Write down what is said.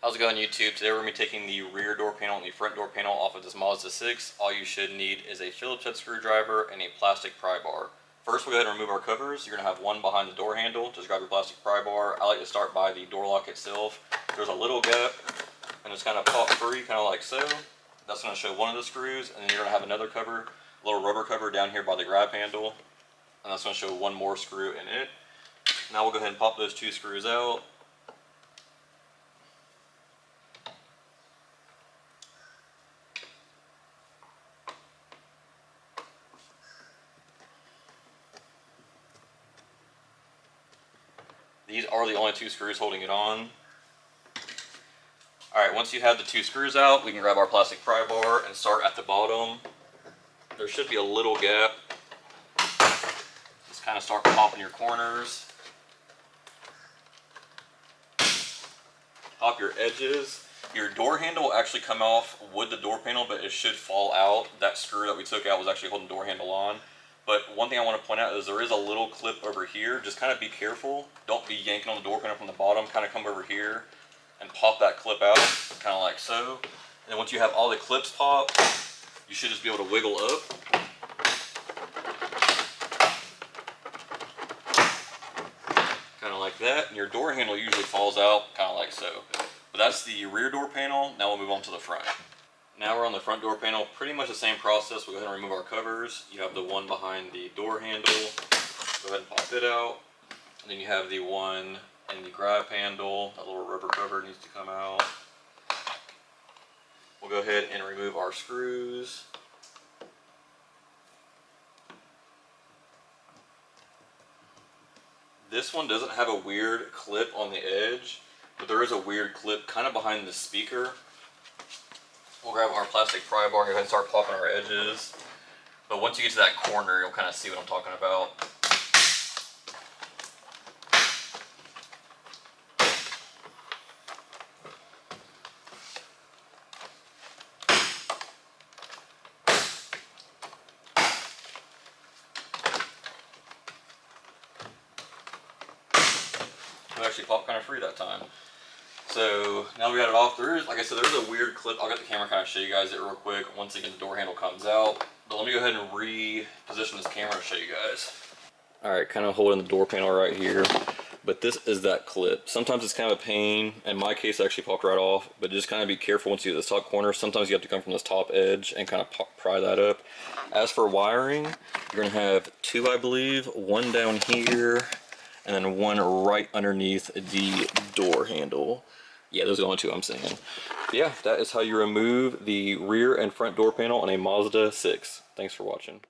How's it going, YouTube? Today we're going to be taking the rear door panel and the front door panel off of this Mazda 6. All you should need is a Phillips head screwdriver and a plastic pry bar. First, we'll go ahead and remove our covers. You're going to have one behind the door handle. Just grab your plastic pry bar. I like to start by the door lock itself. There's a little gap, and it's kind of pop free, kind of like so. That's going to show one of the screws, and then you're going to have another cover, a little rubber cover down here by the grab handle, and that's going to show one more screw in it. Now we'll go ahead and pop those two screws out. These are the only two screws holding it on. Alright, once you have the two screws out, we can grab our plastic pry bar and start at the bottom. There should be a little gap. Just kind of start popping your corners. Pop your edges. Your door handle will actually come off with the door panel, but it should fall out. That screw that we took out was actually holding the door handle on. But one thing I want to point out is there is a little clip over here. Just kind of be careful. Don't be yanking on the door panel from the bottom. Kind of come over here and pop that clip out, kind of like so. And then once you have all the clips popped, you should just be able to wiggle up. Kind of like that. And your door handle usually falls out, kind of like so. But that's the rear door panel. Now we'll move on to the front. Now we're on the front door panel, pretty much the same process. We'll go ahead and remove our covers. You have the one behind the door handle. Go ahead and pop it out. And then you have the one in the grab handle. That little rubber cover needs to come out. We'll go ahead and remove our screws. This one doesn't have a weird clip on the edge, but there is a weird clip kind of behind the speaker. We'll grab our plastic pry bar and go ahead and start popping our edges. But once you get to that corner, you'll kind of see what I'm talking about. It actually popped kind of free that time. So now we got it off. There is, like I said, there's a weird clip. I'll get the camera kind of show you guys it real quick. Once again, the door handle comes out. But let me go ahead and reposition this camera to show you guys. All right, kind of holding the door panel right here. But this is that clip. Sometimes it's kind of a pain. In my case, it actually popped right off. But just kind of be careful once you get this top corner. Sometimes you have to come from this top edge and kind of pry that up. As for wiring, you're going to have two, I believe. One down here, and then one right underneath the door handle. Yeah, those are the only two I'm seeing. But yeah, that is how you remove the rear and front door panel on a Mazda 6. Thanks for watching.